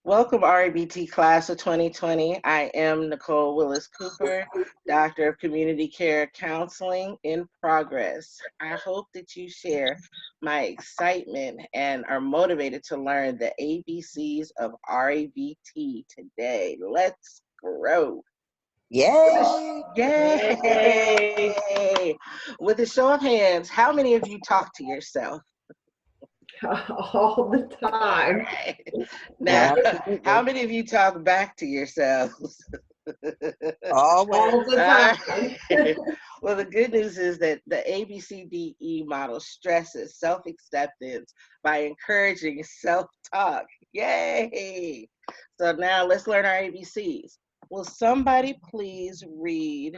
Welcome, REBT class of 2020. I am Nicole Willis Cooper, Doctor of Community Care Counseling in progress. I hope that you share my excitement and are motivated to learn the ABCs of REBT today. Let's grow. Yay! Yay! With a show of hands, how many of you talk to yourself? All the time. Right. Now, how many of you talk back to yourselves? All the time. Well, the good news is that the ABCDE model stresses self-acceptance by encouraging self-talk. Yay! So now let's learn our ABCs. Will somebody please read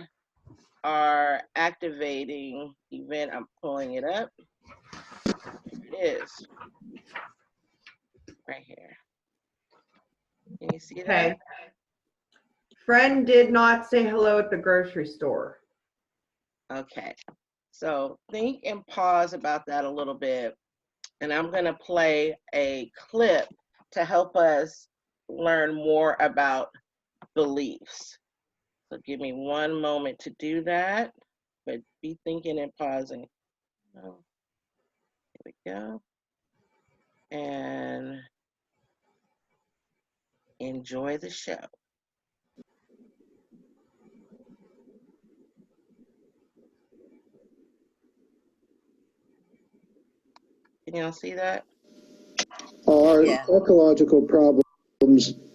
our activating event? I'm pulling it up. It is right here. Can you see that? Okay. Friend did not say hello at the grocery store. Okay. So think and pause about that a little bit. And I'm going to play a clip to help us learn more about beliefs. So give me one moment to do that, but be thinking and pausing. Oh, here we go. And enjoy the show. Can y'all see that? Our psychological problems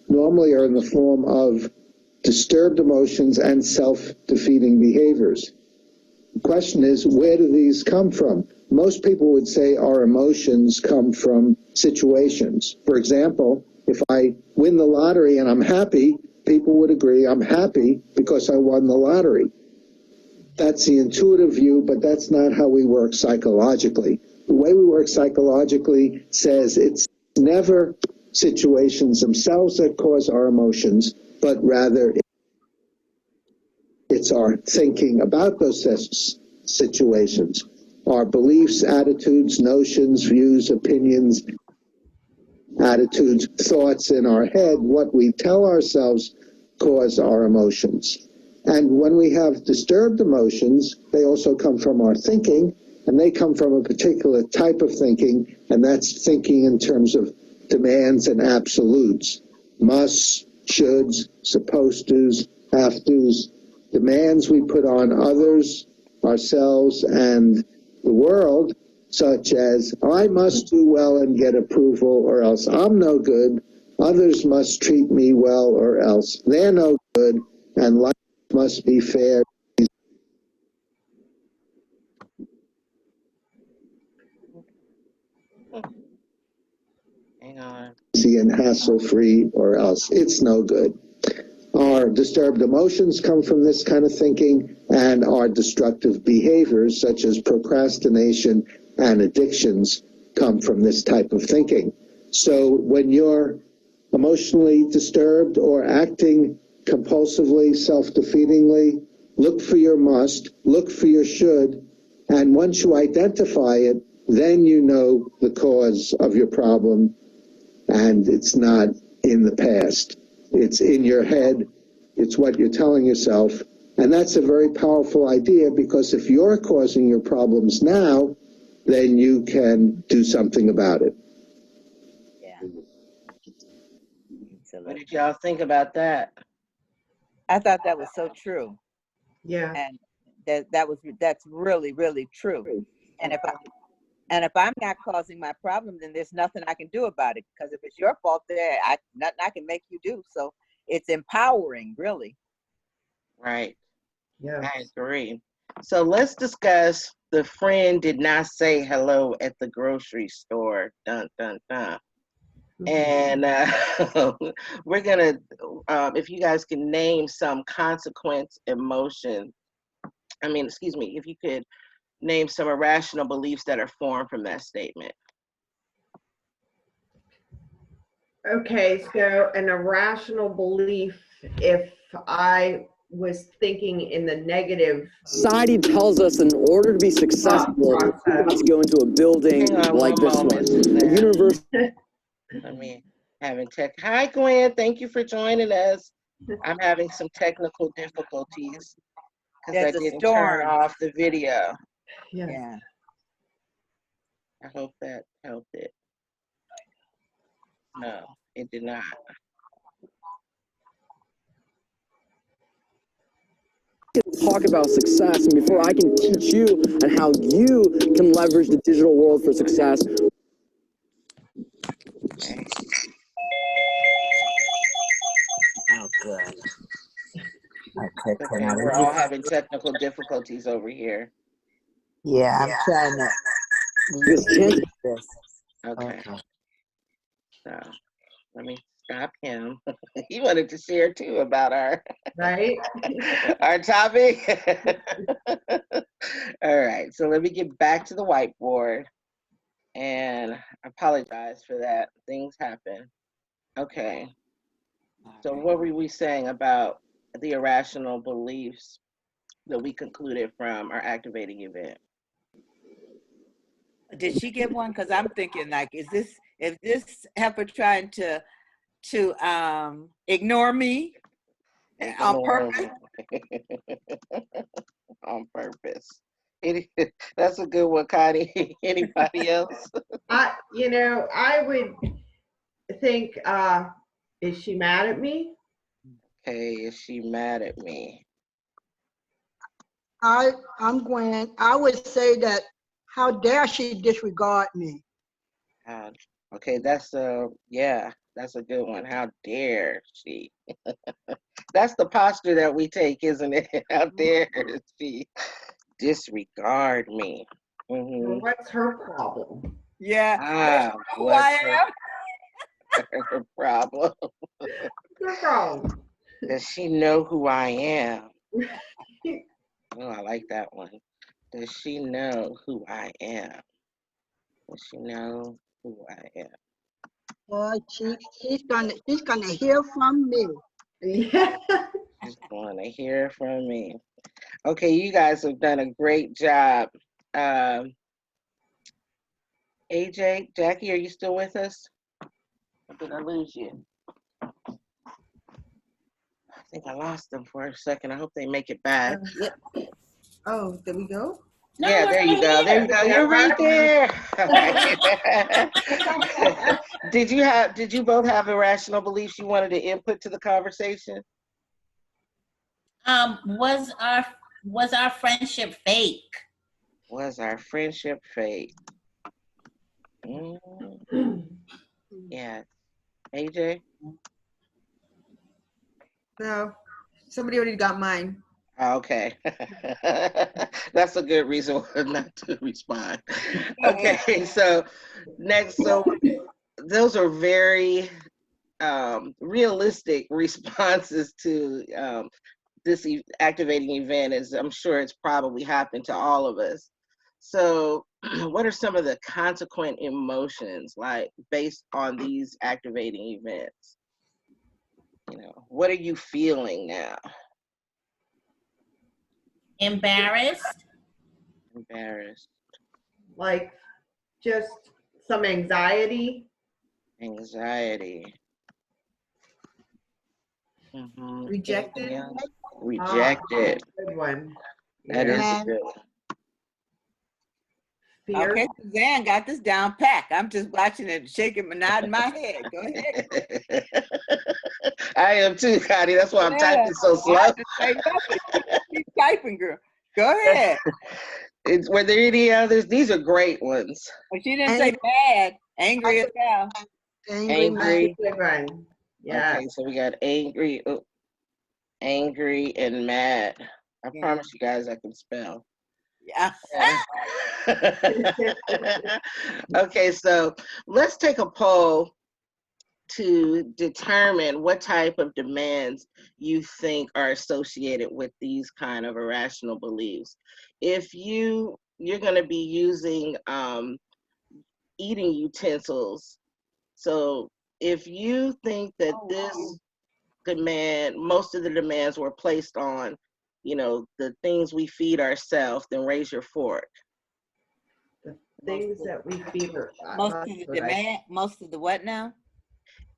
normally are in the form of disturbed emotions and self-defeating behaviors. The question is, where do these come from? Most people would say our emotions come from situations. For example, if I win the lottery and I'm happy, people would agree I'm happy because I won the lottery. That's the intuitive view, but that's not how we work psychologically. The way we work psychologically says it's never situations themselves that cause our emotions, but rather it's our thinking about those situations, our beliefs, attitudes, notions, views, opinions, attitudes, thoughts in our head, what we tell ourselves cause our emotions. And when we have disturbed emotions, they also come from our thinking, and they come from a particular type of thinking, and that's thinking in terms of demands and absolutes. Musts, shoulds, supposed tos, have tos, demands we put on others, ourselves, and the world, such as, I must do well and get approval, or else I'm no good. Others must treat me well, or else they're no good, and life must be fair. Hang on. Easy and hassle-free, or else it's no good. Our disturbed emotions come from this kind of thinking, and our destructive behaviors, such as procrastination and addictions, come from this type of thinking. So when you're emotionally disturbed or acting compulsively, self-defeatingly, look for your must, look for your should, and once you identify it, then you know the cause of your problem, and it's not in the past. It's in your head. It's what you're telling yourself. And that's a very powerful idea, because if you're causing your problems now, then you can do something about it. Yeah. What did y'all think about that? I thought that was so true. Yeah. And that's really, really true. And if I'm not causing my problem, then there's nothing I can do about it, because if it's your fault, nothing I can make you do. So it's empowering, really. Right. Yeah. I agree. So let's discuss the friend did not say hello at the grocery store. Dun, dun, dun. And we're going to, if you guys can name some consequence emotion, if you could name some irrational beliefs that are formed from that statement. Okay, so an irrational belief, if I was thinking in the negative. Society tells us in order to be successful, we have to go into a building like this one. A university. Let me Having tech. Hi, Gwen. Thank you for joining us. I'm having some technical difficulties because I There's a didn't turn storm. off the video. Yeah. Yeah. I hope that helped it. No, it did not. Talk about success, and before I can teach you on how you can leverage the digital world for success. Okay. Oh, good. Okay, Okay, we're all having technical difficulties over here. Yeah, I'm trying to Because this. Okay. So let me stop him. He wanted to share too about our Right? our topic. All right, so let me get back to the whiteboard. And I apologize for that. Things happen. Okay. So what were we saying about the irrational beliefs that we concluded from our activating event? Did she give one? Because I'm thinking, like, is this heifer trying to ignore me on purpose? On purpose. That's a good one, Connie. Anybody else? I would think, is she mad at me? Okay, is she mad at me? I'm Gwen. I would say that, how dare she disregard me? Okay, that's a good one. How dare she? That's the posture that we take, isn't it? How dare she disregard me? Well, what's her problem? Yeah. What's her problem? What's her problem? Does she know who I am? Oh, I like that one. Does she know who I am? Does she know who I am? Boy, she's gonna hear from me. Yeah. She's going to hear from me. Okay, you guys have done a great job. AJ, Jackie, are you still with us? Or did I lose you? I think I lost them for a second. I hope they make it back. Yep. Oh, did we go? No, yeah, there you go. There you go. You're right there. Did you both have irrational beliefs you wanted to input to the conversation? Was our friendship fake? Was our friendship fake? Yeah. AJ? No. Somebody already got mine. Okay. That's a good reason not to respond. Okay, so next, those are very realistic responses to this activating event, as I'm sure it's probably happened to all of us. So what are some of the consequent emotions, like, based on these activating events? What are you feeling now? Embarrassed. Embarrassed. Like just some anxiety. Anxiety. Rejected. Rejected. Good one. That is Yeah. good. Fear. Okay, Suzanne got this down pat. I'm just watching it, shaking, nodding my head. Go ahead. I am too, Connie. That's why I'm typing so slow. Keep typing, girl. Go ahead. Were there any others? These are great ones. But she didn't say bad. Angry as hell. Angry. Good one. Yeah. Okay, so we got angry, angry, and mad. I promise you guys I can spell. Yeah. Okay, so let's take a poll to determine what type of demands you think are associated with these kind of irrational beliefs. If you're going to be using eating utensils, so if you think that this demand, most of the demands were placed on, the things we feed ourselves, then raise your fork. The things that we feed ourselves. Most of the demand, most of the what now?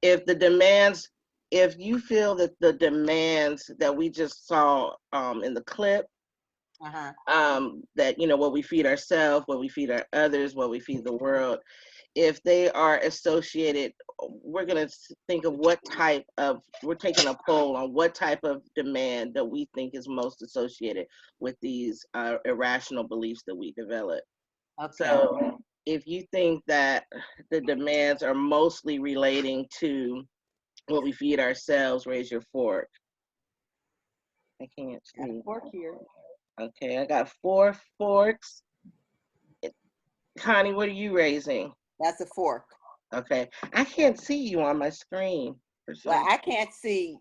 if you feel that the demands that we just saw in the clip, that, what we feed ourselves, what we feed our others, what we feed the world, if they are associated, we're going to think of we're taking a poll on what type of demand that we think is most associated with these irrational beliefs that we develop. Okay. So if you think that the demands are mostly relating to what we feed ourselves, raise your fork. I can't see. Fork here. Okay, I got 4 forks. Connie, what are you raising? That's a fork. Okay, I can't see you on my screen. Well, I can't see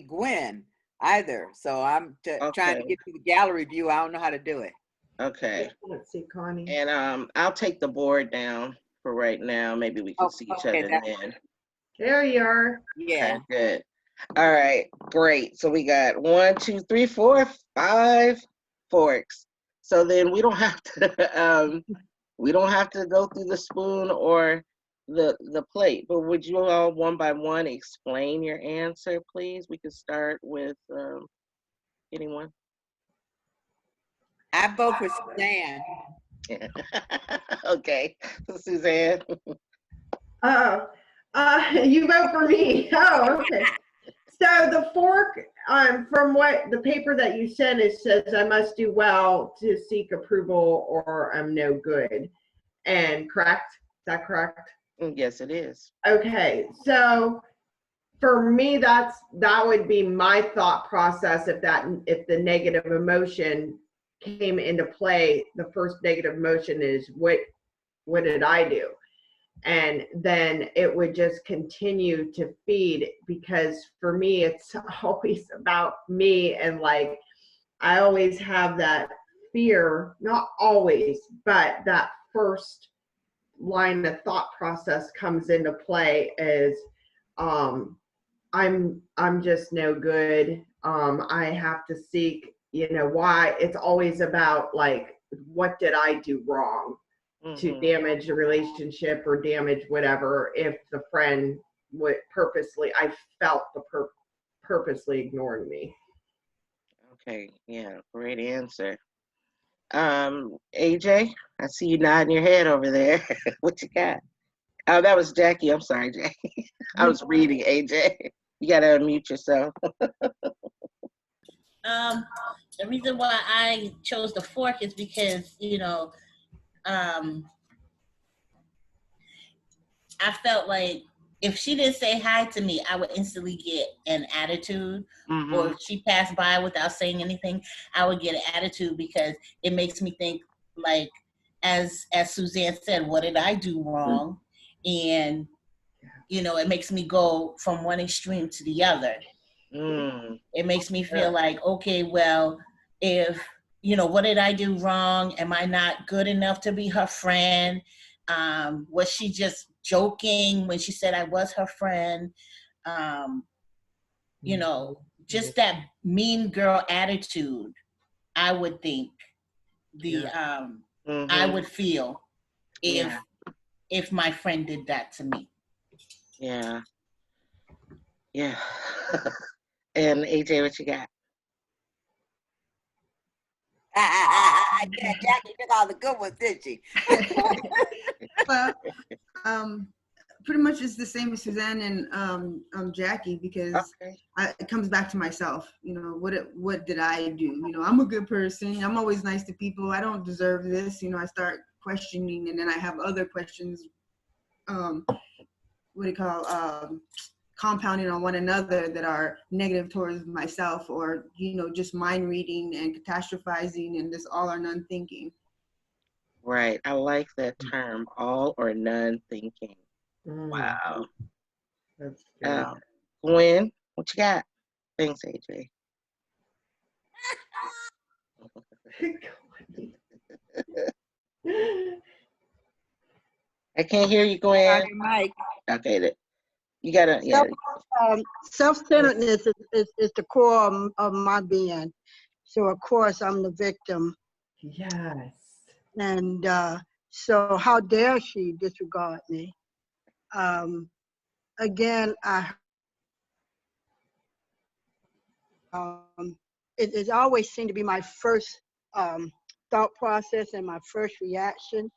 Gwen either. So I'm trying to get to the gallery view. I don't know how to do it. Okay. Let's see, Connie. And I'll take the board down for right now. Maybe we can see each other then. There you are. Yeah. Okay, good. All right, great. So we got 1, 2, 3, 4, 5 forks. So then we don't have to go through the spoon or the plate. But would you all one by one explain your answer, please? We could start with anyone. I vote for Suzanne. Okay, Suzanne. You vote for me. Oh, okay. So the fork, from what the paper that you sent, it says I must do well to seek approval or I'm no good. And correct? Is that correct? Yes, it is. Okay, so for me, that would be my thought process. If the negative emotion came into play, the first negative emotion is what did I do? And then it would just continue to feed, because for me, it's always about me. And like, I always have that fear, not always, but that first line of thought process comes into play is, I'm just no good. I have to seek, why. It's always about like, what did I do wrong to damage the relationship or damage whatever? If the friend would I felt purposely ignoring me. Okay, yeah, great answer. AJ, I see you nodding your head over there. What you got? Oh, that was Jackie. I'm sorry, Jackie. I was reading, AJ. You gotta unmute yourself. The reason why I chose the fork is because, I felt like if she didn't say hi to me, I would instantly get an attitude. Or if she passed by without saying anything, I would get an attitude, because it makes me think, like, as Suzanne said, what did I do wrong? And, it makes me go from one extreme to the other. It makes me feel like, okay, well, if, what did I do wrong? Am I not good enough to be her friend? Was she just joking when she said I was her friend? Just that mean girl attitude, I would think I would feel if my friend did that to me. Yeah. Yeah. And AJ, what you got? Yeah, Jackie took all the good ones, did she? Well, pretty much it's the same as Suzanne and Jackie, because it comes back to myself. What did I do? I'm a good person. I'm always nice to people. I don't deserve this. I start questioning, and then I have other questions. Compounding on one another that are negative towards myself, or just mind reading and catastrophizing and just all or none thinking. Right. I like that term, all or none thinking. Wow. That's good. Gwen, what you got? Thanks, AJ. I can't hear you, Gwen. Mike. Okay, you gotta, Self-centeredness is the core of my being. So of course I'm the victim. Yes. And so how dare she disregard me? again, it always seemed to be my first thought process and my first reaction.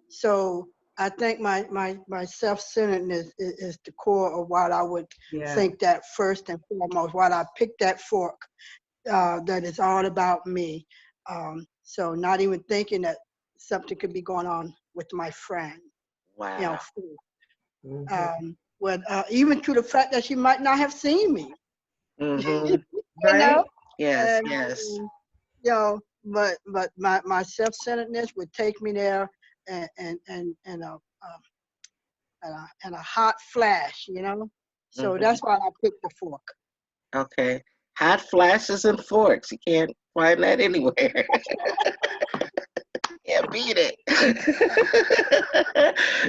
So I think my self-centeredness is the core of what I would think that first and foremost, why I picked that fork, that is all about me. So not even thinking that something could be going on with my friend. Wow. You know, even to the fact that she might not have seen me. Mm-hmm. You know? Yes, And, yes. you know, but my self-centeredness would take me there, and a hot flash, you know. So Mm-hmm. that's why I picked the fork. Okay. Hot flashes and forks. You can't find that anywhere. Yeah, beat it.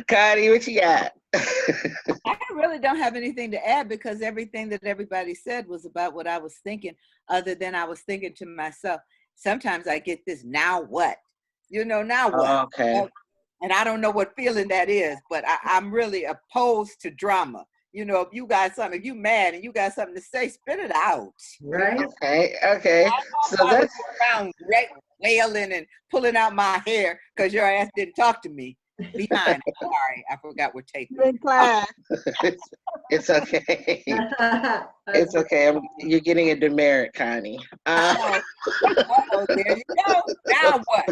Connie, what you got? I really don't have anything to add because everything that everybody said was about what I was thinking, other than I was thinking to myself, sometimes I get this, now what? You know, now what? Okay. And I don't know what feeling that is, but I'm really opposed to drama. You know, if you got something, if you mad and you got something to say, spit it out. Right. Okay. Okay. So I was that's around wailing and pulling out my hair because your ass didn't talk to me. Behind. Sorry, I forgot we're taping. In class. it's okay. It's okay. You're getting a demerit, Connie. Oh, there you go. Now what?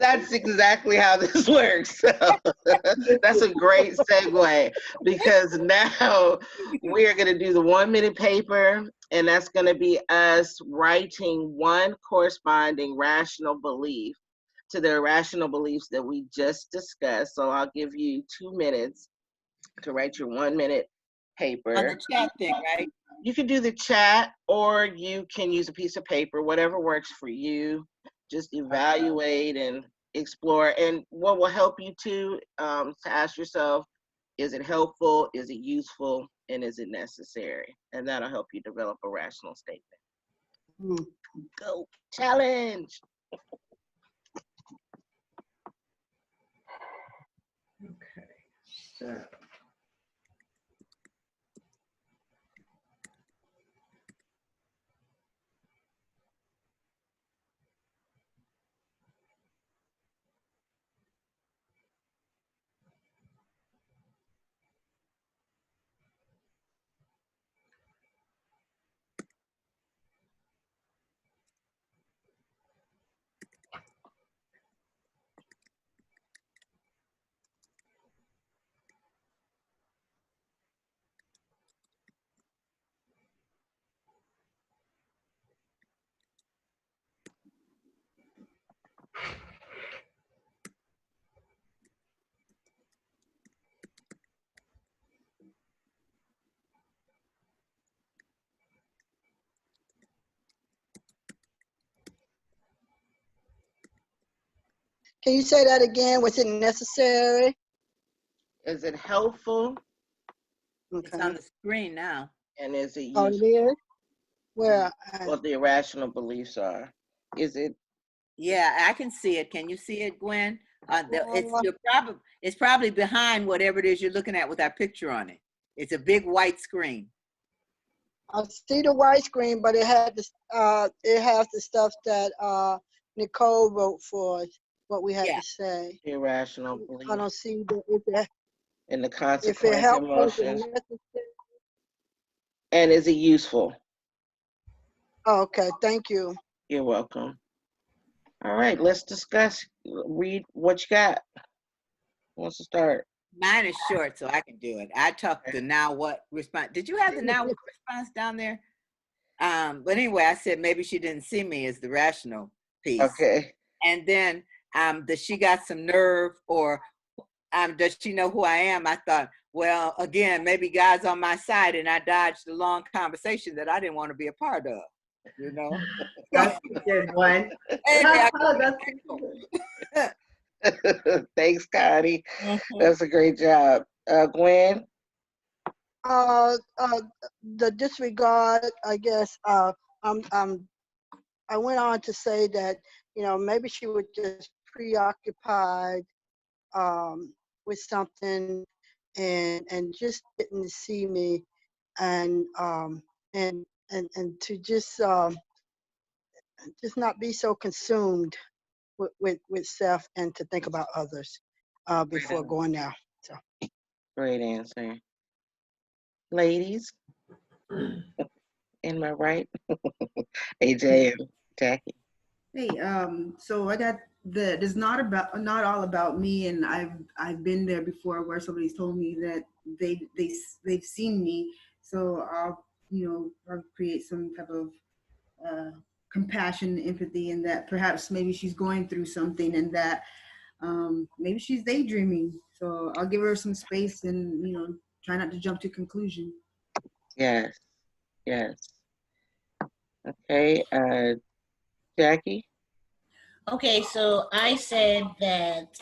That's exactly how this works. So that's a great segue, because now we are going to do the 1 minute paper, and that's going to be us writing one corresponding rational belief to the irrational beliefs that we just discussed. So I'll give you 2 minutes to write your 1 minute paper. On the chat thing, right? You can do the chat, or you can use a piece of paper, whatever works for you. Just evaluate and explore. And what will help you to ask yourself, is it helpful, is it useful, and is it necessary? And that'll help you develop a rational statement. Go challenge. Okay, so. Can you say that again? Was it necessary? Is it helpful? Okay. It's on the screen now. And is it Oh, useful? it is? Well, What the irrational beliefs are. Is it? Yeah, I can see it. Can you see it, Gwen? It's probably behind whatever it is you're looking at with our picture on it. It's a big white screen. I see the white screen, but it has the stuff that Nicole wrote for us, what we had to say. Irrational beliefs. I don't see and the if it consequence helps emotions. us. And is it useful? Oh, okay, thank you. You're welcome. All right, let's discuss. Read what you got. Who wants to start? Mine is short, so I can do it. I talked the now what response. Did you have the now what response down there? But anyway, I said maybe she didn't see me as the rational piece. Okay. And then does she got some nerve, or does she know who I am? I thought, well, again, maybe God's on my side, and I dodged a long conversation that I didn't want to be a part of. You know, That's a good one. Thanks, Connie. That's a great job. Gwen? The disregard, I guess. I went on to say that, maybe she was just preoccupied with something and just didn't see me and to just not be so consumed with self and to think about others before going there. So great answer. Ladies, am I right? AJ and Jackie. Hey, so I got it's not all about me, and I've been there before where somebody's told me that they've seen me, so I'll create some type of compassion, empathy, and that perhaps maybe she's going through something, and that maybe she's daydreaming. So I'll give her some space, and try not to jump to conclusion. Yes. Okay, Jackie. Okay, so I said that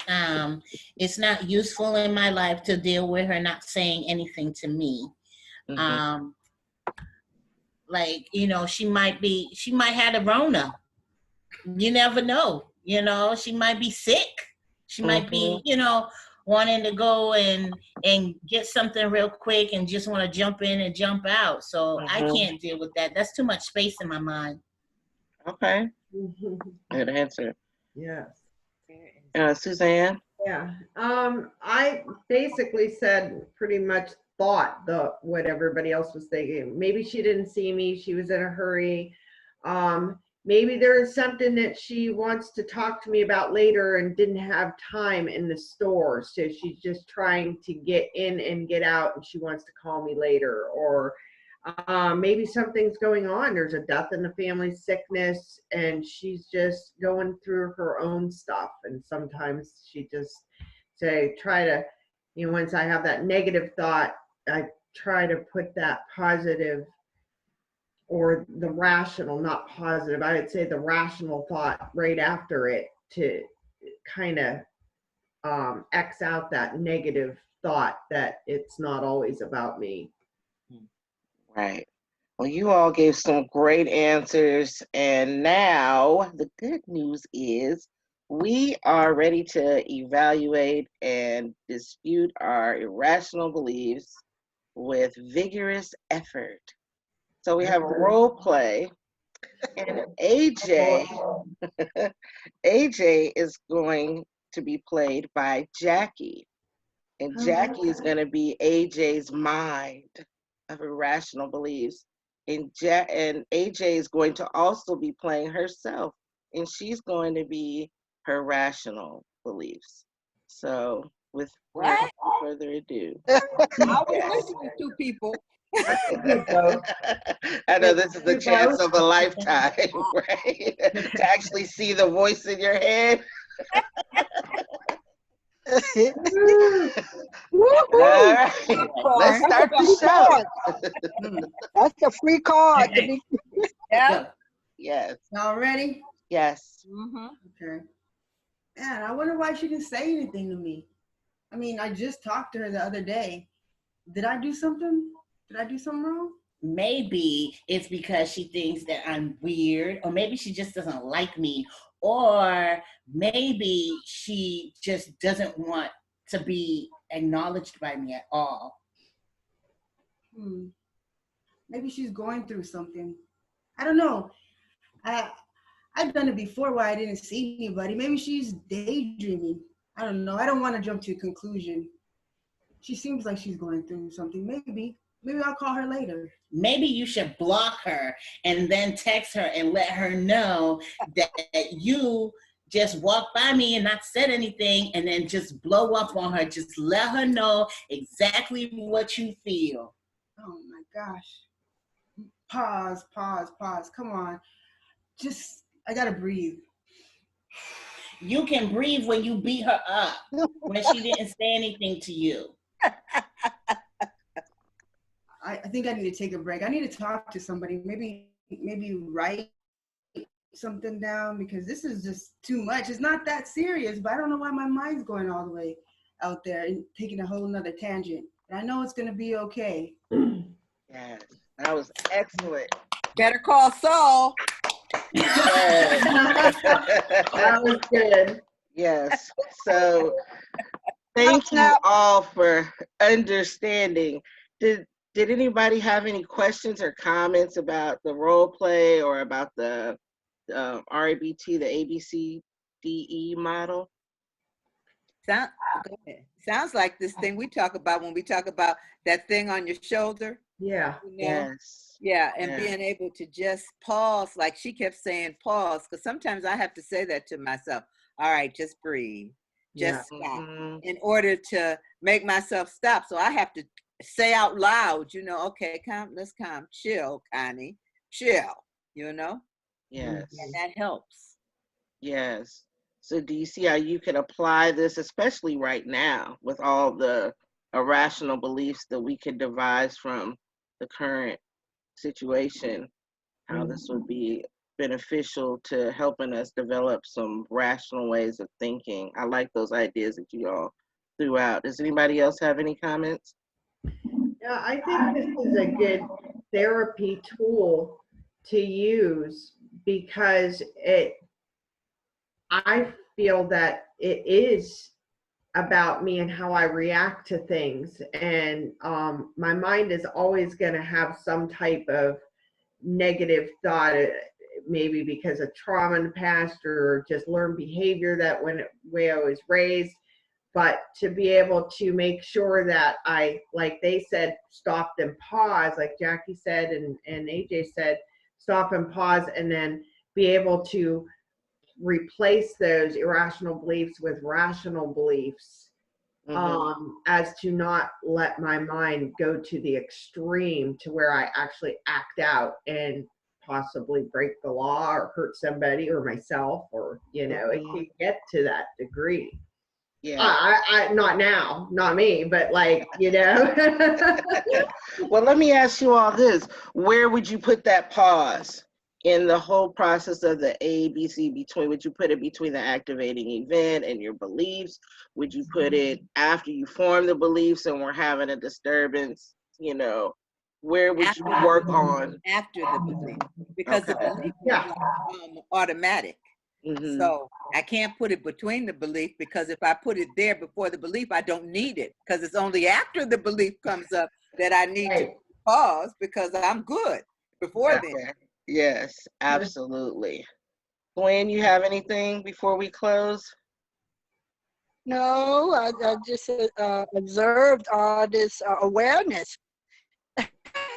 it's not useful in my life to deal with her not saying anything to me. Mm-hmm. Like, she might have the Rona. You never know. She might be sick. She might be, wanting to go and get something real quick and just want to jump in and jump out. So I can't deal with that. That's too much space in my mind. Okay. Good answer. Yes. Suzanne? Yeah. I basically said pretty much thought what everybody else was thinking. Maybe she didn't see me. She was in a hurry. Maybe there is something that she wants to talk to me about later and didn't have time in the store. So she's just trying to get in and get out, and she wants to call me later. Or maybe something's going on. There's a death in the family, sickness, and she's just going through her own stuff. And sometimes she just try to, once I have that negative thought, I try to put that positive or the rational, not positive, I would say the rational thought right after it to kind of X out that negative thought that it's not always about me. Right. Well, you all gave some great answers. And now the good news is we are ready to evaluate and dispute our irrational beliefs with vigorous effort. So we have a role play, and AJ is going to be played by Jackie. And Jackie is going to be AJ's mind of irrational beliefs. And AJ is going to also be playing herself, and she's going to be her rational beliefs. So without further ado. I was listening to people. I know this is the chance of a lifetime, right? To actually see the voice in your head. All right, let's start the show. That's a free card. Yeah. Yes. Y'all ready? Yes. Mm-hmm. Okay. Man, I wonder why she didn't say anything to me. I mean, I just talked to her the other day. Did I do something? Did I do something wrong? Maybe it's because she thinks that I'm weird, or maybe she just doesn't like me, or maybe she just doesn't want to be acknowledged by me at all. Maybe she's going through something. I don't know. I've done it before where I didn't see anybody. Maybe she's daydreaming. I don't know. I don't want to jump to a conclusion. She seems like she's going through something. Maybe I'll call her later. Maybe you should block her and then text her and let her know that you just walked by me and not said anything, and then just blow up on her. Just let her know exactly what you feel. Oh my gosh. Pause. Come on. I gotta breathe. You can breathe when you beat her up, when she didn't say anything to you. I think I need to take a break. I need to talk to somebody. Maybe write something down, because this is just too much. It's not that serious, but I don't know why my mind's going all the way out there and taking a whole nother tangent. And I know it's going to be okay. Yes, that was excellent. Better call Saul. That was good. Yes. So Thank you all for understanding. Did anybody have any questions or comments about the role play or about the REBT, the ABCDE model? Go ahead. Sounds like this thing we talk about when we talk about that thing on your shoulder. Yeah. You know? Yes. Yeah, and being able to just pause, like she kept saying, pause, because sometimes I have to say that to myself. All right, just breathe, just stop, in order to make myself stop. So I have to say out loud, you know, okay, let's calm, chill, Connie, chill, you know? Yes. And that helps. Yes. So do you see how you can apply this, especially right now, with all the irrational beliefs that we could devise from the current situation, how this would be beneficial to helping us develop some rational ways of thinking? I like those ideas that you all threw out. Does anybody else have any comments? Yeah, I think this is a good therapy tool to use because I feel that it is about me and how I react to things. And my mind is always going to have some type of negative thought, maybe because of trauma in the past or just learned behavior that way I was raised. But to be able to make sure that I, like they said, stopped and pause, like Jackie said and AJ said, stop and pause, and then be able to replace those irrational beliefs with rational beliefs, as to not let my mind go to the extreme to where I actually act out and possibly break the law or hurt somebody or myself, or, you know, it can get to that degree. Yeah. I not now, not me, but like, you know. Well, let me ask you all this. Where would you put that pause in the whole process of the ABC? Would you put it between the activating event and your beliefs? Would you put it after you form the beliefs and we're having a disturbance? You know, where would you work on? After the belief, because the belief is automatic. So I can't put it between the belief, because if I put it there before the belief, I don't need it, because it's only after the belief comes up that I need to pause, because I'm good before then. Yes, absolutely. Gwen, you have anything before we close? No, I just observed all this awareness.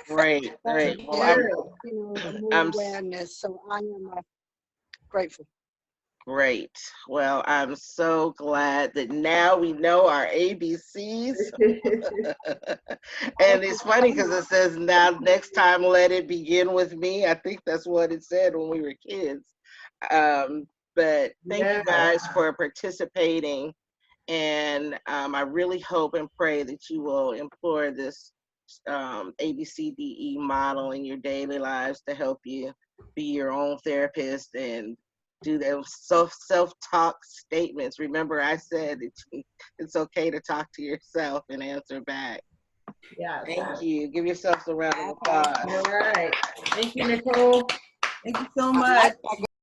Great. Well, I'm awareness, so I am grateful. Great. Well, I'm so glad that now we know our ABCs. And it's funny because it says, now next time, let it begin with me. I think that's what it said when we were kids. But thank you guys for participating. And I really hope and pray that you will employ this ABCDE model in your daily lives to help you be your own therapist and do those self-talk statements. Remember, I said it's okay to talk to yourself and answer back. Yeah. Thank you. Give yourselves a round of applause. All right. Thank you, Nicole. Thank you so much.